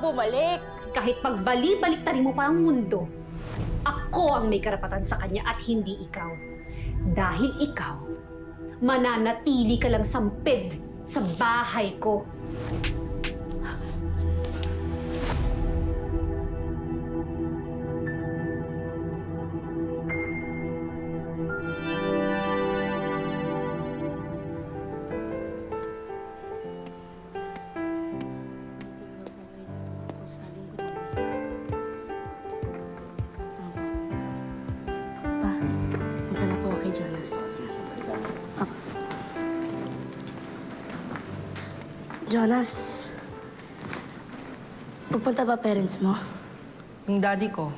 bumalik. Kahit pagbali-baliktarin mo pa ang mundo, ako ang may karapatan sa kanya at hindi ikaw. Dahil ikaw, mananatili ka lang sampid sa bahay ko. Punta na po kay Jonas. Jonas, pupunta ba parents mo? Yung daddy ko.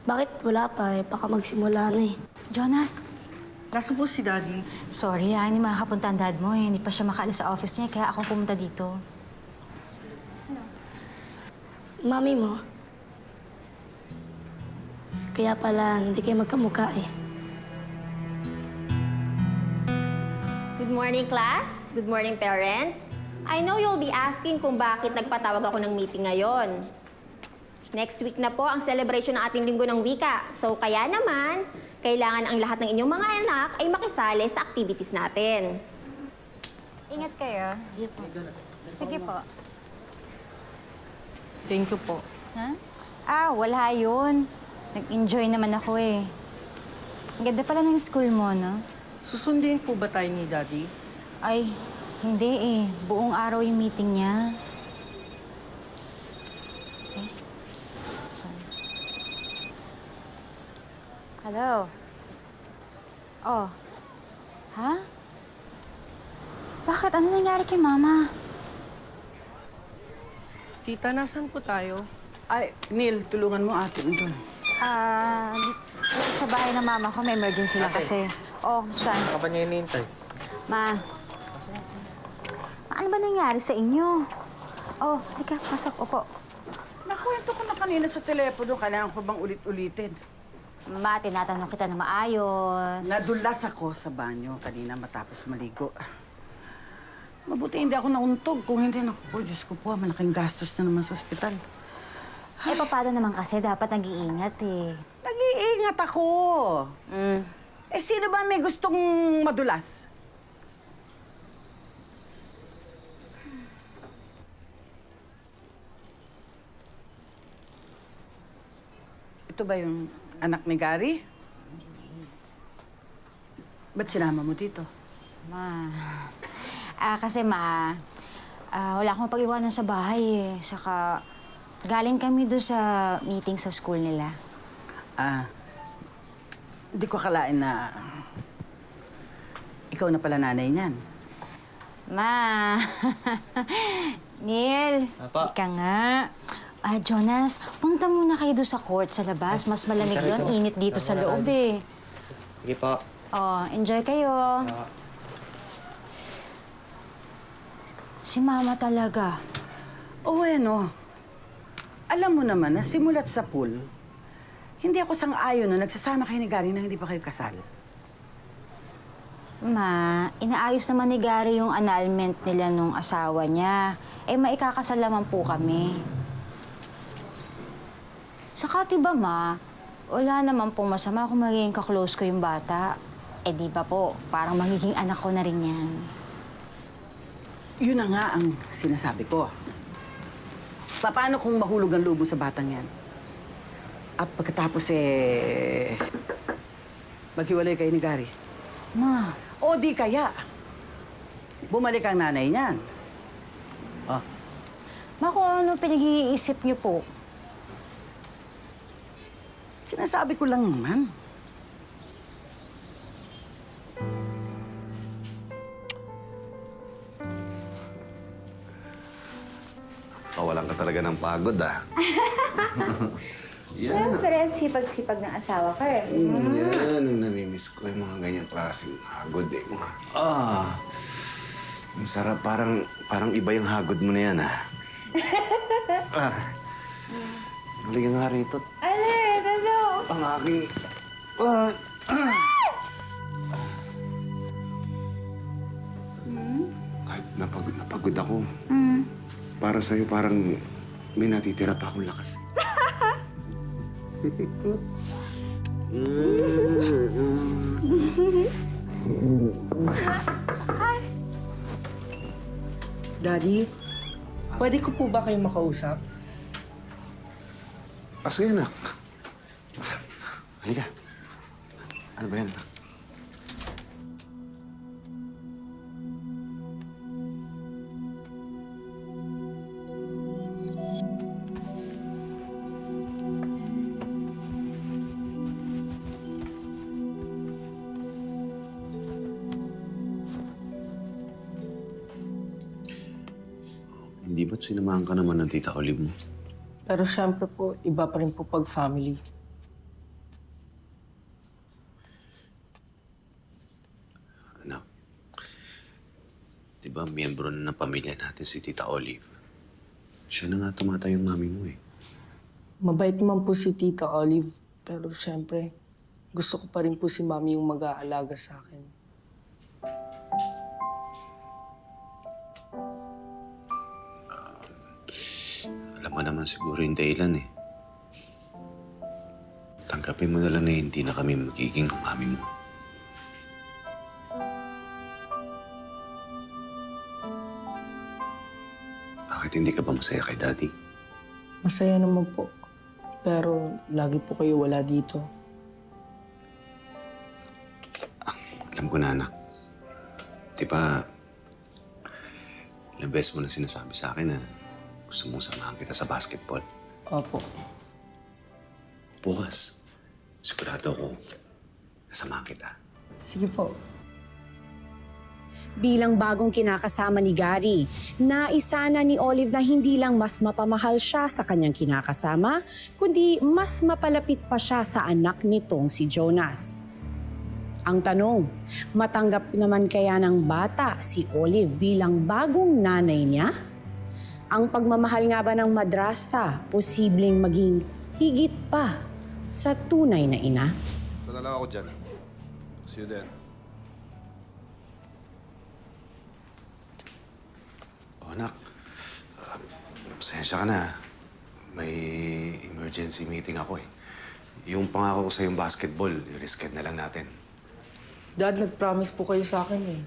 Bakit wala pa eh? Baka magsimula na eh. Jonas, Nasaan po si daddy? sorry hindi makakapunta ang dad mo eh. Hindi pa siya makaalis sa office niya, kaya ako pumunta dito. Mami mo? Kaya pala hindi kayo magkamukha eh. Good morning, class. Good morning, parents. I know you'll be asking kung bakit nagpatawag ako ng meeting ngayon. Next week na po ang celebration ng ating Linggo ng Wika. So, kaya naman, kailangan ang lahat ng inyong mga anak ay makisali sa activities natin. Ingat kayo. Sige po. Thank you po. Ha? Wala yun. Nag-enjoy naman ako eh. Ang ganda pala ng school mo, no? Susundin po ba tayo ni daddy? Ay, hindi eh. Buong araw yung meeting niya. Eh, sorry. Hello? Oh. Ha? Bakit? Ano nangyari kay Mama? Tita, nasaan po tayo? Ay, Neil, tulungan mo ate mo doon. Dito sa bahay ng Mama ko, may emergency lang kasi. Oh, musta? Kapag niya hinihintay? Ma. Ano ba nangyari sa inyo? Oh, halika, pasok, upo. Nakwento ko na kanina sa telepono, kailangan ko bang ulit-ulitin? Ma, tinatanong kita na maayos. Nadulas ako sa banyo kanina matapos maligo. Mabuti hindi ako nauntog. Kung hindi, naku po, Diyos ko po, malaking gastos na naman sa ospital. Eh, paano naman kasi dapat nag-iingat eh. Nag-iingat ako. Eh, sino ba may gustong madulas? Ito ba yung anak ni Gary? Ba't sinama mo dito? Ma. Kasi wala akong pag-iwanan sa bahay eh. Saka, galing kami doon sa meeting sa school nila. Hindi ko akalain na ikaw na pala nanay niyan. Ma. Neil. Apa? Ika nga. Jonas, punta muna kayo doon sa court sa labas. Mas malamig doon. Init dito sa loob eh. Sige po. Oh, enjoy kayo. Si Mama talaga. Bueno, alam mo naman na simulat sa pool, hindi ako sang-ayon na nagsasama kayo ni Gary nang hindi pa kayo kasal. Ma, inaayos naman ni Gary yung annulment nila nung asawa niya. Eh, maikakasal naman po kami. Saka, diba, Ma, wala naman pong masama kung magiging kaklose ko yung bata. Eh, di ba po, parang magiging anak ko na rin yan. Yun na nga ang sinasabi ko. Paano kung mahulog ang loob mo sa batang yan? At pagkatapos maghiwalay kayo ni Gary? Ma, O di kaya, bumalik ang nanay niyan. Oh, Ma, kung ano pinag-iisip niyo po? sinasabi ko lang naman. Kawalan ka talaga ng pagod, ah. Yan. Siyempre, sipag-sipag ng asawa ka eh. Yan ang namimiss ko, yung mga ganyang klaseng hagod, eh. Ang sarap. Parang iba yung hagod mo na yan, ah. Halika nga rito. Ang aking... Kahit napagod ako, para sa'yo parang may natitira pa akong lakas. Daddy, pwede ko po ba kayo makausap? Sige, anak. Halika. Ano ba yan, anak? Hindi ba't sinamahan ka naman ng tita Olive mo? Pero syempre po, iba pa rin po pag family. Anak, di ba miyembro na ng pamilya natin si Tita Olive? Siya na nga tumatay yung mami mo eh. Mabait naman po si Tita Olive, pero syempre, gusto ko pa rin po si Mami yung mag-aalaga sa akin. Alam mo naman siguro yung dahilan eh. Tanggapin mo na lang na hindi na kami magiging mami mo. Bakit hindi ka ba masaya kay Daddy? Masaya naman po. Pero lagi po kayo wala dito. Alam ko na, anak. Diba, ilang beses mo na sinasabi sa akin na gusto mong samahan kita sa basketball. Opo. Bukas, sigurado ko, nasamahan kita. Sige po. Bilang bagong kinakasama ni Gary, naisa na ni Olive na hindi lang mas mapamahal siya sa kanyang kinakasama, kundi mas mapalapit pa siya sa anak nitong si Jonas. Ang tanong, matanggap naman kaya ng bata si Olive bilang bagong nanay niya? Ang pagmamahal nga ba ng madrasta posibleng maging higit pa sa tunay na ina? Ito na lang ako dyan. See you then. O anak, pasensya ka na. May emergency meeting ako eh. Yung pangako ko sa yung basketball, i-reschedule na lang natin. Dad, nag-promise po kayo sa akin eh.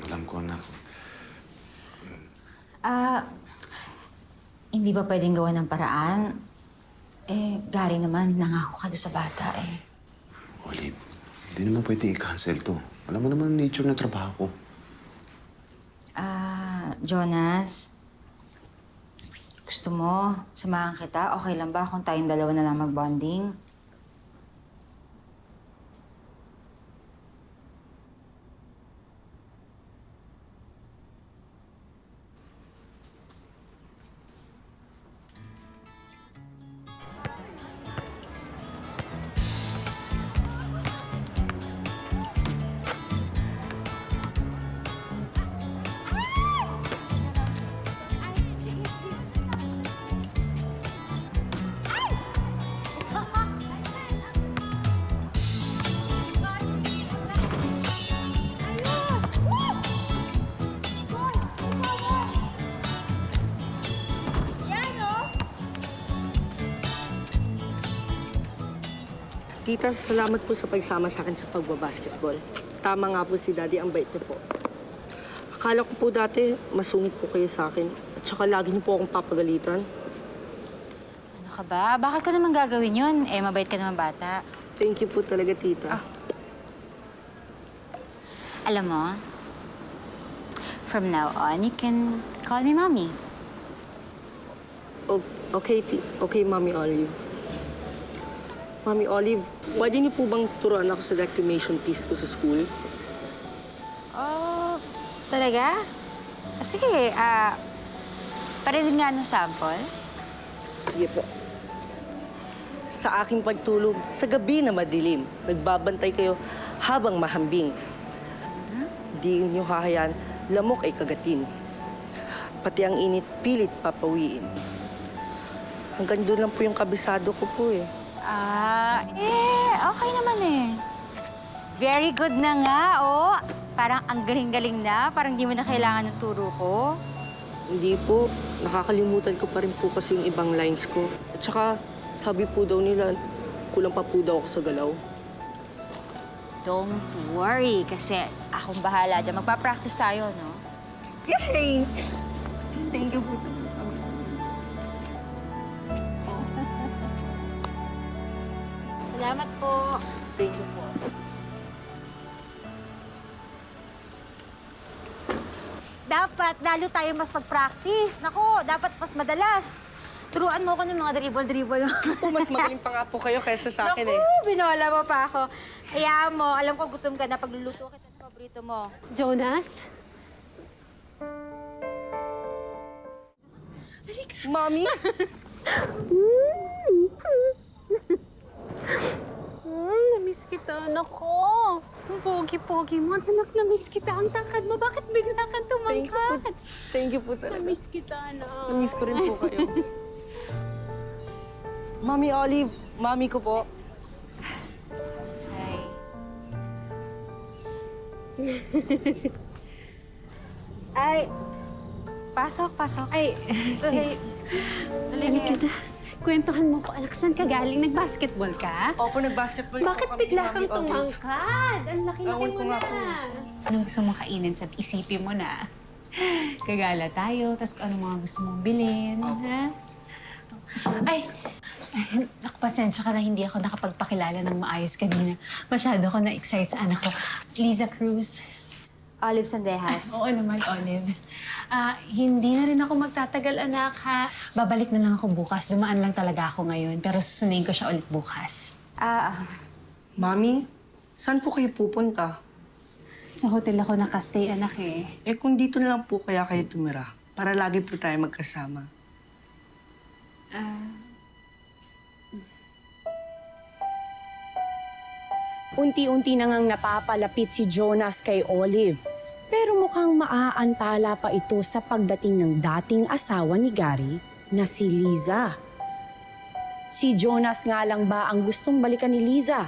Alam ko, anak. Hindi ba pwedeng gawa ng paraan? Gary naman, nangako ka doon sa bata eh. Olive, hindi naman pwede i-cancel to. Alam mo naman ang nature ng trabaho ko. Jonas, gusto mo, samahan kita? Okay lang ba kung tayong dalawa na lang mag-bonding? Tita, salamat po sa pagsama sa akin sa pagbabasketball. Tama nga po si Daddy, ang bait niyo po. Akala ko po dati, masungit po kayo sa akin. At saka lagi niyo po akong papagalitan. Ano ka ba? Bakit ko naman gagawin yun? Mabait ka naman bata. Thank you po talaga, Tita. Alam mo, from now on, you can call me Mommy. Okay, Mami Olive. Mami Olive, pwede niyo po bang turuan ako sa reclamation piece ko sa school? Oh, talaga? Sige, parehin nga ng sample. Sige po. Sa aking pagtulog, sa gabi na madilim, nagbabantay kayo habang mahambing. Di niyo hahayaan, lamok ay kagatin. Pati ang init, pilit papawiin. Hanggang doon lang po yung kabisado ko po eh. Okay naman eh. Very good na nga, oh. Parang ang galing-galing na. Parang di mo na kailangan ng turo ko. Hindi po. Nakakalimutan ko pa rin po kasi yung ibang lines ko. At saka, sabi po daw nila, kulang pa po daw ako sa galaw. Don't worry, kasi akong bahala dyan. Magpa-practice tayo, no? Yay! Thank you po. Salamat po. Thank you po. Dapat lalo tayo mas mag-practice. Nako, dapat mas madalas. Turuan mo ko ng mga dribble-dribble. Po, mas magaling pa nga po kayo kaysa sa akin eh. Naku, binola mo pa ako. Hayaan mo, alam ko gutom ka na pagluluto kita ng paborito mo. Jonas? Mami? Namiss kita, nako. Ang pogi-pogi mo. Anak, namiss kita. Ang tangkad mo. Bakit bigla kang tumangkad? Thank you po talaga. Namiss kita, anak. Namiss ko rin po kayo. Mami Olive, mami ko po. Ay. Ay. Pasok, pasok. Ay, sis. Halika na. Kwentuhan mo ko, anak, saan ka galing? Nag-basketball ka? Opo, nag-basketball Bakit po kami. bigla Mami kang Olive. tumangkad? Ang laki-laki Ewan mo ko na. nga po. Anong gusto mong kainin? Isipin mo na. Gagala tayo, tapos kung anong mga gusto mong bilhin, ha? Ay, naku, pasensya ka na hindi ako nakapagpakilala ng maayos kanina. Masyado ako na-excite sa anak ko. Liza Cruz. Olive Sandejas. Oo naman, Olive. Hindi na rin ako magtatagal, anak, ha? Babalik na lang ako bukas. Dumaan lang talaga ako ngayon, pero susundin ko siya ulit bukas. Mami, saan po kayo pupunta? Sa hotel ako nakastay, anak eh. Eh kung dito na lang po kaya kayo tumira, para lagi po tayo magkasama. Unti-unti na ngang napapalapit si Jonas kay Olive. Pero mukhang maaantala pa ito sa pagdating ng dating asawa ni Gary na si Liza. Si Jonas nga lang ba ang gustong balikan ni Liza?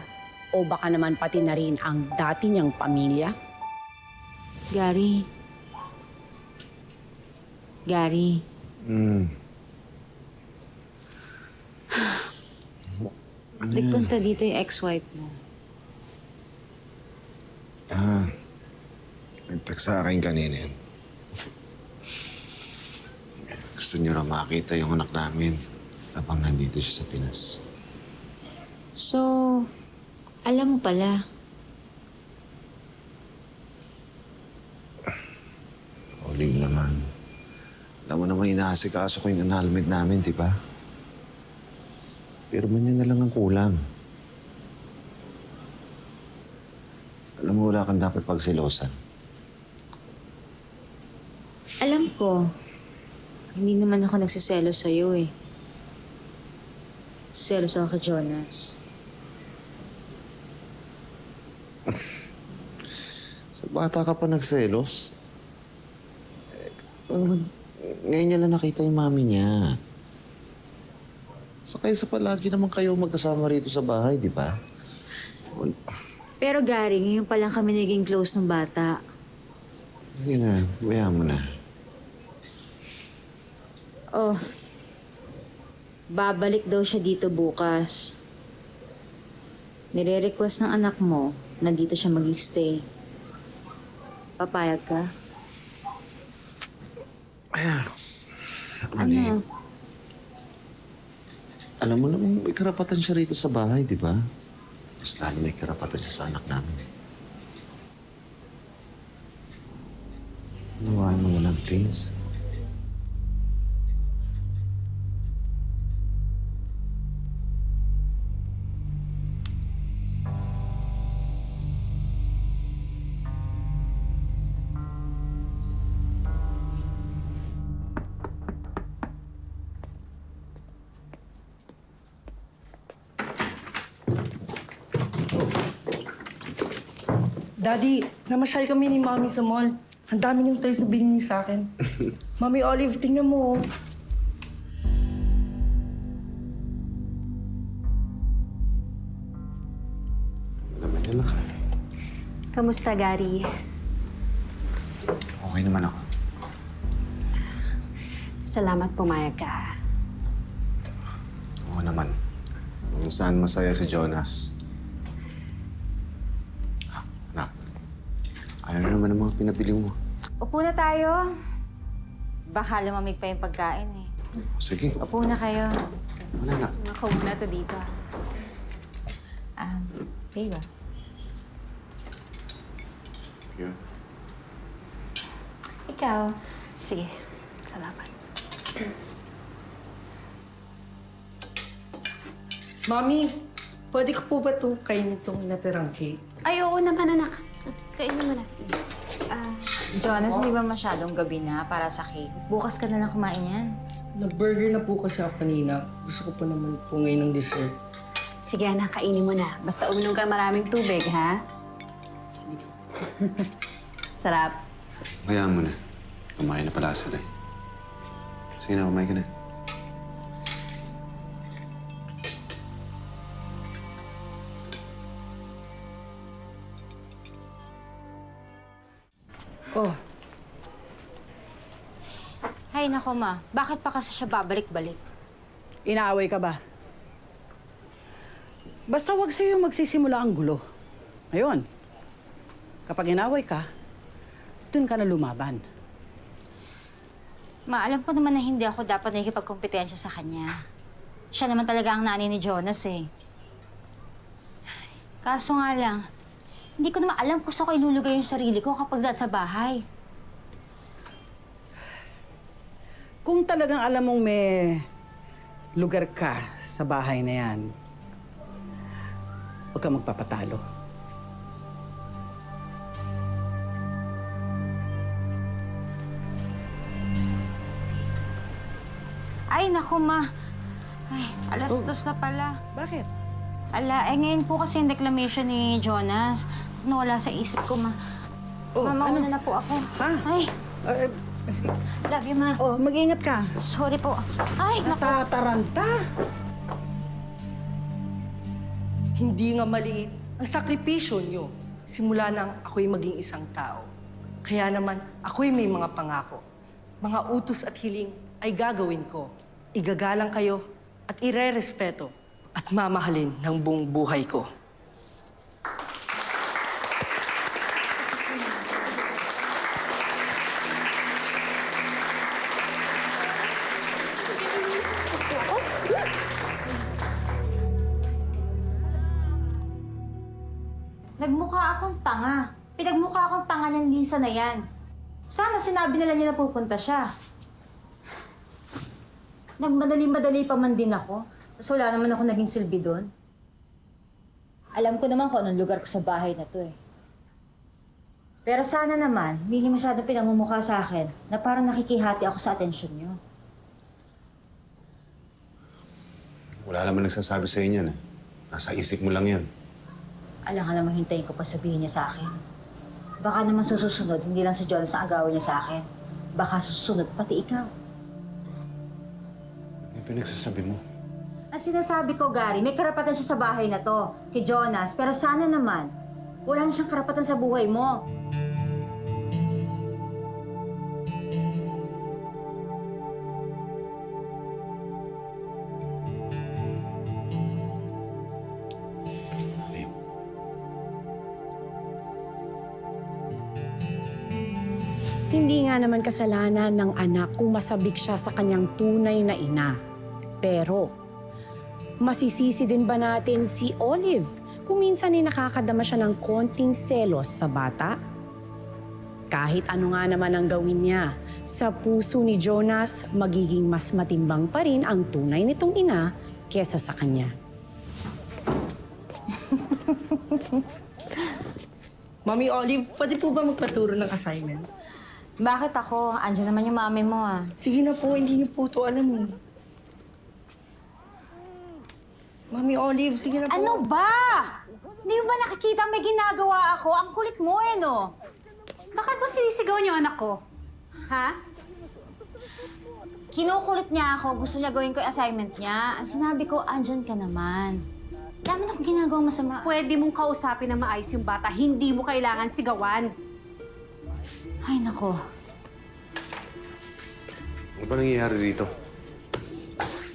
O baka naman pati na rin ang dati niyang pamilya? Gary. Gary. Nagpunta dito yung ex-wife mo. Nag-text sa akin kanina yun. Gusto niyo raw makita yung anak namin habang nandito siya sa Pinas. So, alam mo pala. Olive naman. Alam mo naman inaasikaso ko yung annulment namin, di ba? Pero man yan na lang ang kulang. Alam mo, wala kang dapat pagsilosan. Alam ko, hindi naman ako nagsiselos sa'yo eh. Selos ako kay Jonas. Sa bata ka pa nagselos? Ngayon niya lang nakita yung mami niya. Sa kaysa palagi naman kayo magkasama rito sa bahay, di ba? Pero Gary, ngayon pa lang kami naging close ng bata. Sige na, bayaan mo na. Oh, babalik daw siya dito bukas. Nire-request ng anak mo na dito siya mag-stay. Papayag ka? Ano? Alam mo naman, may karapatan siya rito sa bahay, di ba? Mas lalo may karapatan siya sa anak namin. Nawaan mo lang, please. Daddy, namasyal kami ni Mami sa mall. Ang dami niyang toys na binili sa akin. Mami Olive, tingnan mo. Naman yun lang. Kamusta, Gary? Okay naman ako. Salamat pumayag ka. Oo naman. Kung saan masaya si Jonas. Anak, ano na naman ang mga pinabili mo? Upo na tayo. Baka lumamig pa yung pagkain eh. Sige, Upo na kayo. ano anak? Ako muna to dito. Babe ah. Yun. Ikaw. Sige, salamat. Mami, pwede ko po ba itong kainin itong natirang cake? Ay, oo naman, anak. Kainin mo na. Jonas, hindi ba masyadong gabi na para sa cake? Bukas ka na lang kumain yan. Nag-burger na po kasi ako kanina. Gusto ko po naman po ngayon ng dessert. Sige, anak, kainin mo na. Basta uminom ka maraming tubig, ha? Sarap. Hayaan mo na. Kumain na pala sila eh. Sige na, kumain ka na. Oh, Hay nako ma, bakit pa kasi siya babalik-balik? Inaaway ka ba? Basta wag sa'yo magsisimula ang gulo. Ngayon, kapag inaway ka, dun ka na lumaban. Ma, alam ko naman na hindi ako dapat nakikipagkompetensya sa kanya. Siya naman talaga ang nanay ni Jonas eh. Kaso nga lang, hindi ko naman alam kung saan ko ilulugay yung sarili ko kapag nasa bahay. Kung talagang alam mong may lugar ka sa bahay na yan, huwag ka magpapatalo. Ay, naku ma. Ay, alas 2 na pala. Bakit? Ngayon po kasi yung declamation ni Jonas. Nawala sa isip ko, ma. Oh, Mama, ano? una na po ako. Ha? Ay, love you, ma. Oh, mag-ingat ka. Sorry po. Ay, naku. Natataranta. hindi nga maliit ang sakripisyo nyo. Simula nang ako'y maging isang tao. Kaya naman, ako'y may mga pangako. Mga utos at hiling ay gagawin ko. Igagalang kayo at irerespeto at mamahalin ng buong buhay ko. Nagmukha akong tanga. Pinagmukha akong tanga ng Lisa na yan. Sana sinabi nila niya na pupunta siya. Nagmadali-madali pa man din ako. Tapos wala naman ako naging silbi doon. Alam ko naman kung anong lugar ko sa bahay na to eh. Pero sana naman, hindi niyo masyadong pinamumukha sa akin na parang nakikihati ako sa atensyon niyo. Wala naman nagsasabi sa inyo eh. Nasa isip mo lang yan. Alam ka naman hintayin ko pa sabihin niya sa akin. Baka naman susunod, hindi lang si Jonas ang agawin niya sa akin. Baka susunod, pati ikaw. Ano yung pinagsasabi mo? Ang sinasabi ko, Gary, may karapatan siya sa bahay na to, kay Jonas. Pero sana naman, wala na siyang karapatan sa buhay mo. Babe, Hindi nga naman kasalanan ng anak kung masabik siya sa kanyang tunay na ina. Pero, masisisi din ba natin si Olive kung minsan ay nakakadama siya ng konting selos sa bata? Kahit ano nga naman ang gawin niya, sa puso ni Jonas, magiging mas matimbang pa rin ang tunay nitong ina kesa sa kanya. Mami Olive, pwede po ba magpaturo ng assignment? Bakit ako? Andiyan naman yung mami mo ah. Sige na po, hindi niyo po ito alam eh. Mami Olive, sige na po. Ano ba? Di mo ba nakikita may ginagawa ako? Ang kulit mo eh, no? Bakit mo sinisigaw niyo anak ko? Ha? Kinukulit niya ako. Gusto niya gawin ko yung assignment niya. Ang sinabi ko, andyan ka naman. Dami na akong ginagawang masama. Pwede mong kausapin na maayos yung bata. Hindi mo kailangan sigawan. Ay, nako. Ano ba nangyayari dito?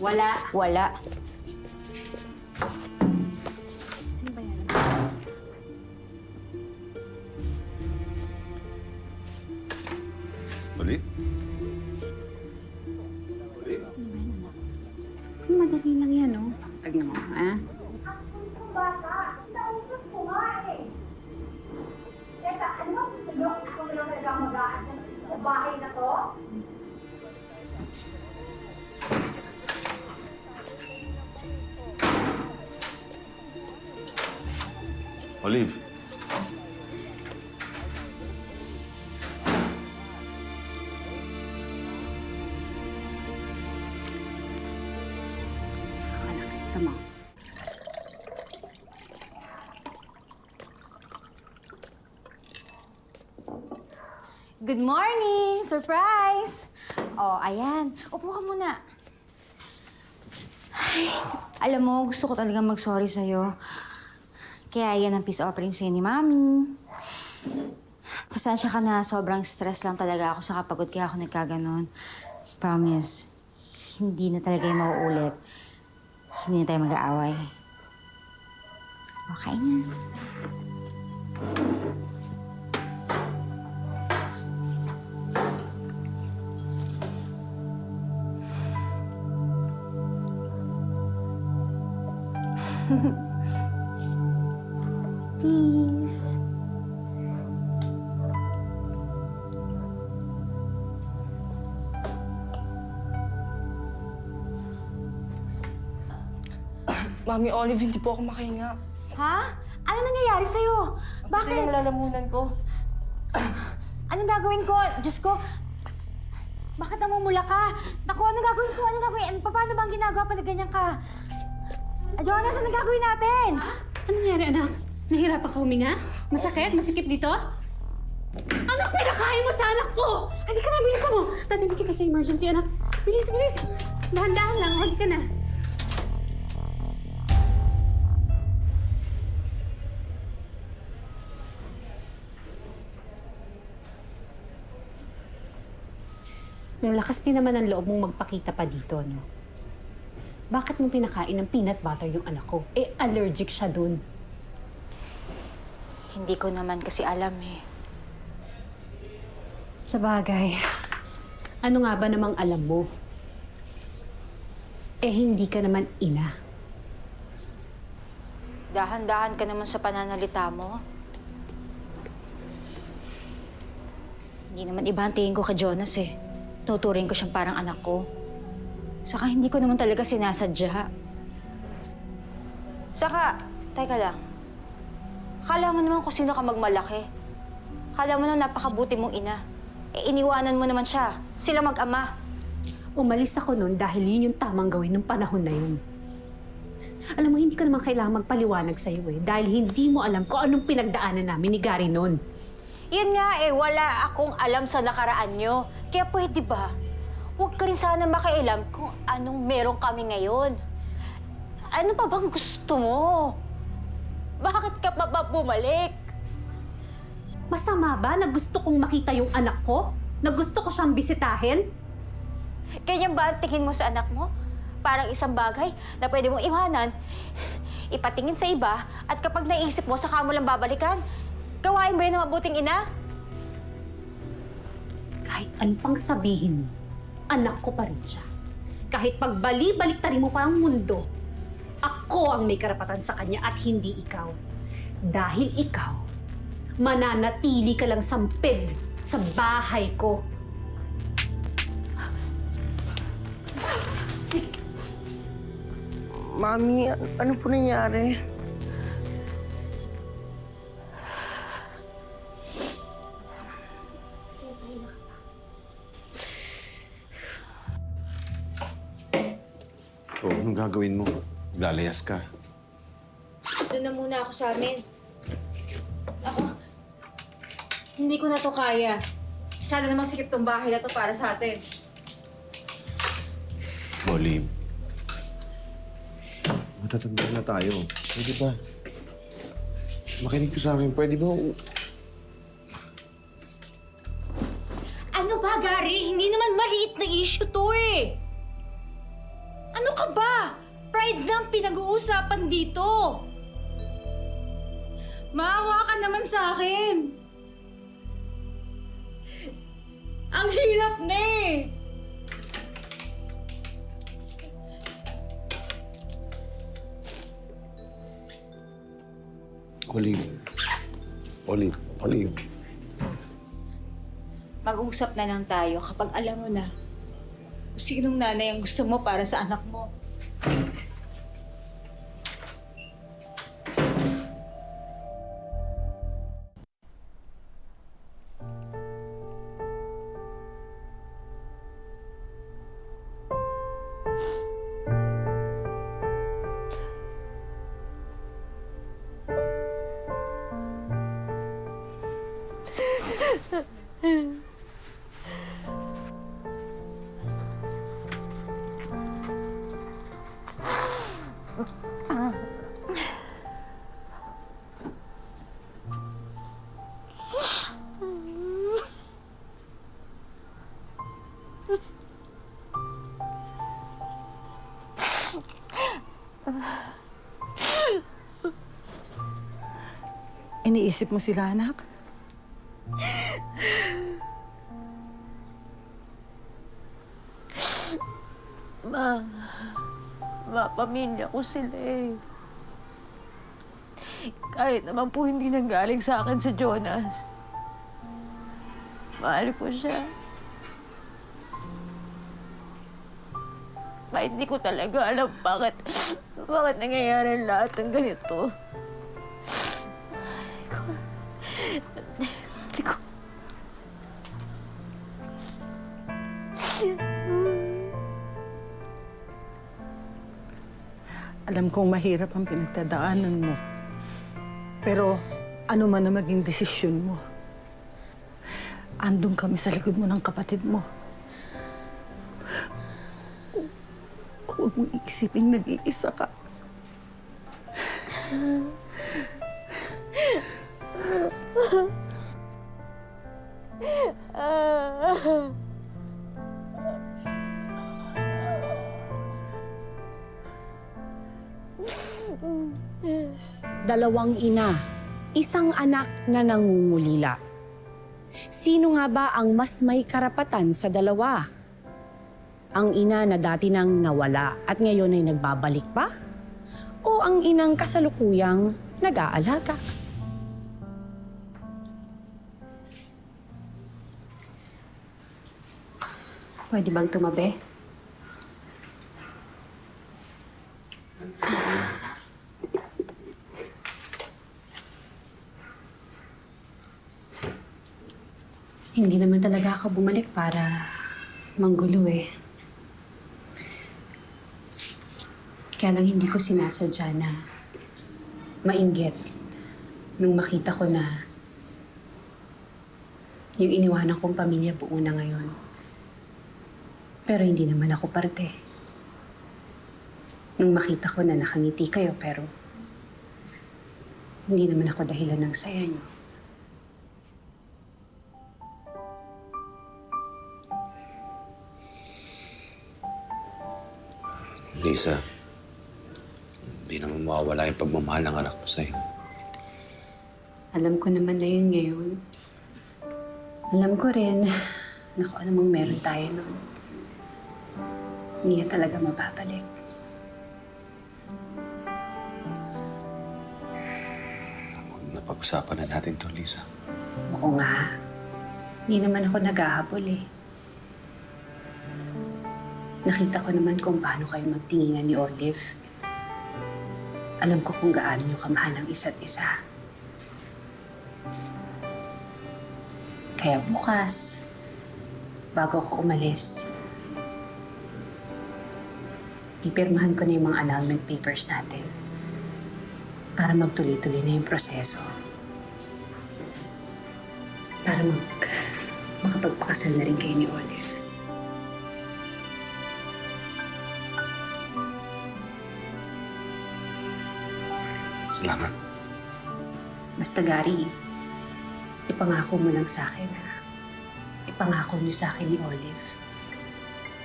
Wala. Wala. Olive? Madali lang yan, oh. Tignan mo, ha? Olive? Come on. Good morning! Surprise! Oh, ayan. Upo ka muna. Ay, alam mo, gusto ko talagang mag-sorry sa'yo. Kaya yan ang peace offering sa'yo ni Mami. Pasensya ka na, sobrang stress lang talaga ako sa kapagod kaya ako nagkaganon. Promise, hindi na talaga yung mauulit. Hindi na tayo mag-aaway. Okay na. Please. Mami Olive, hindi po ako makahinga. Ha? Ano nangyayari sa'yo? Bakit? Hindi yung lalamunan ko. Anong gagawin ko? Diyos ko, bakit namumula ka? Naku, anong gagawin ko? Anong gagawin? Paano bang ginagawa pala ganyan ka? Jonas, anong gagawin natin? Ano nangyari, anak? Nahirapan ka huminga? Masakit? Masikip dito? Anong pinakain mo sa anak ko? Halika na, bilisan mo! Tatabi kita sa emergency, anak. Bilis, bilis! Dahan-dahan lang, halika na. Ang lakas din naman ang loob mong magpakita pa dito, no? Bakit mo pinakain ng peanut butter yung anak ko? Eh, allergic siya dun. Hindi ko naman kasi alam eh. Sa bagay, ano nga ba namang alam mo? Eh, hindi ka naman ina. Dahan-dahan ka naman sa pananalita mo. Hindi naman iba ang tingin ko kay Jonas eh. Tuturing ko siyang parang anak ko. Saka hindi ko naman talaga sinasadya. Saka, teka lang. Kala mo naman kung sino ka magmalaki. Kala mo naman napakabuti mong ina. Eh, iniwanan mo naman siya. Sila mag-ama. Umalis ako nun dahil yun yung tamang gawin ng panahon na yun. Alam mo, hindi ko naman kailangan magpaliwanag sa'yo eh. Dahil hindi mo alam kung anong pinagdaanan namin ni Gary nun. Yun nga eh, wala akong alam sa nakaraan nyo. Kaya pwede ba? Huwag ka rin sana makialam kung anong meron kami ngayon. Ano pa bang gusto mo? Bakit ka pa ba bumalik? Masama ba na gusto kong makita yung anak ko? Na gusto ko siyang bisitahin? Ganyan ba ang tingin mo sa anak mo? Parang isang bagay na pwede mong iwanan, ipatingin sa iba, at kapag naisip mo, saka mo lang babalikan. Gawain ba yun ng mabuting ina? Kahit ano pang sabihin mo, anak ko pa rin siya. Kahit pagbali-baliktarin mo pa ang mundo, ako ang may karapatan sa kanya at hindi ikaw. Dahil ikaw, mananatili ka lang sampid sa bahay ko. Sige. Mami, ano po nangyari? So, anong gagawin mo? Lalayas ka. Doon na muna ako sa amin. Ako, hindi ko na to kaya. Masyado namang sikip tong bahay na to para sa atin. Olive. Matatanda na tayo. Pwede ba? Makinig ka sa akin. Pwede ba? Ano ba, Gary? Hindi naman maliit na issue to ka ba? Pride ng pinag-uusapan dito. Maawa ka naman sa akin. Ang hirap na eh. Olive. Mag-usap na lang tayo kapag alam mo na kung sinong nanay ang gusto mo para sa anak mo. Iniisip mo sila, anak? Pamilya ko sila eh. Kahit naman po hindi nanggaling sa akin sa Jonas. Mahal ko siya. Kahit hindi ko talaga alam bakit nangyayari lahat ng ganito. Hindi ko... Alam kong mahirap ang pinagdadaanan mo. Pero ano man na maging desisyon mo, andun kami sa likod mo ng kapatid mo. Huwag mo isipin nag-iisa ka. Dalawang ina, isang anak na nangungulila. Sino nga ba ang mas may karapatan sa dalawa? Ang ina na dati nang nawala at ngayon ay nagbabalik pa? O ang inang kasalukuyang nag-aalaga? Pwede bang tumabi? Hindi naman talaga ako bumalik para manggulo eh. Kaya lang hindi ko sinasadya na mainggit nung makita ko na yung iniwanan kong pamilya buo na ngayon. Pero hindi naman ako parte. Nung makita ko na nakangiti kayo pero hindi naman ako dahilan ng saya niyo. Lisa, hindi naman mawawala yung pagmamahal ng anak ko sa'yo. Alam ko naman na yun ngayon. Alam ko rin na kung anumang meron tayo noon, hindi na talaga mababalik. Napag-usapan na natin to, Lisa. Oo nga. Hindi naman ako naghahabol eh. Nakita ko naman kung paano kayo magtinginan ni Olive. Alam ko kung gaano niyo kamahal ang isa't isa. Kaya bukas, bago ako umalis, pipirmahan ko na yung mga annulment papers natin para magtuloy-tuloy na yung proseso. Para makapagpakasal na rin kayo ni Olive. Salamat. Basta Gary, ipangako mo lang sa akin ha. Ipangako niyo sa akin ni Olive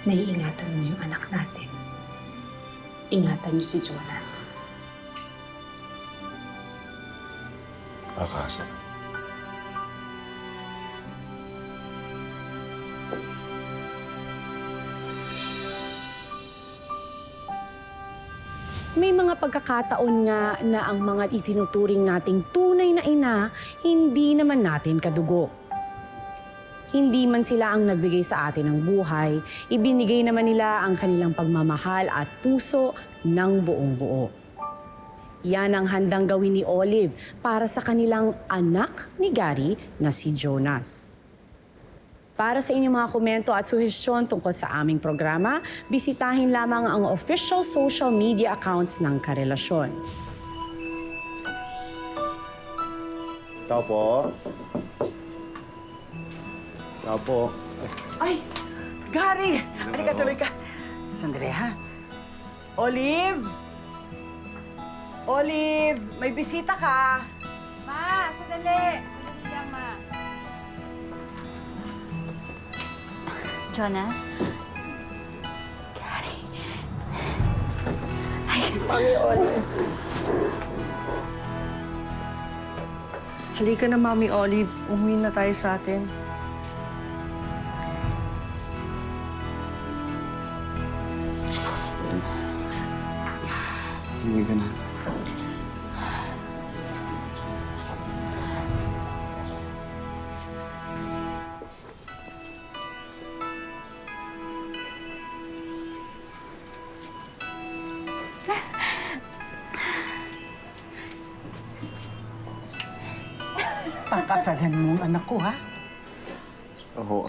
na iingatan mo yung anak natin ingatan niyo si Jonas. Akasa. May mga pagkakataon nga na ang mga itinuturing nating tunay na ina, hindi naman natin kadugo. Hindi man sila ang nagbigay sa atin ng buhay, ibinigay naman nila ang kanilang pagmamahal at puso ng buong buo. Yan ang handang gawin ni Olive para sa kanilang anak ni Gary na si Jonas. Para sa inyong mga komento at suhestyon tungkol sa aming programa, bisitahin lamang ang official social media accounts ng Karelasyon. Tao po. Tao po. Ay! Gary! Halika, tuloy ka. Sandali, ha? Olive! Olive! May bisita ka! Ma, sandali. Sandali lang, ma. Jonas? Halika na, Mami Olive. Umuwi na tayo sa atin. Umuwi ka na. Pangkasalan mo ang anak ko, ha? Oo.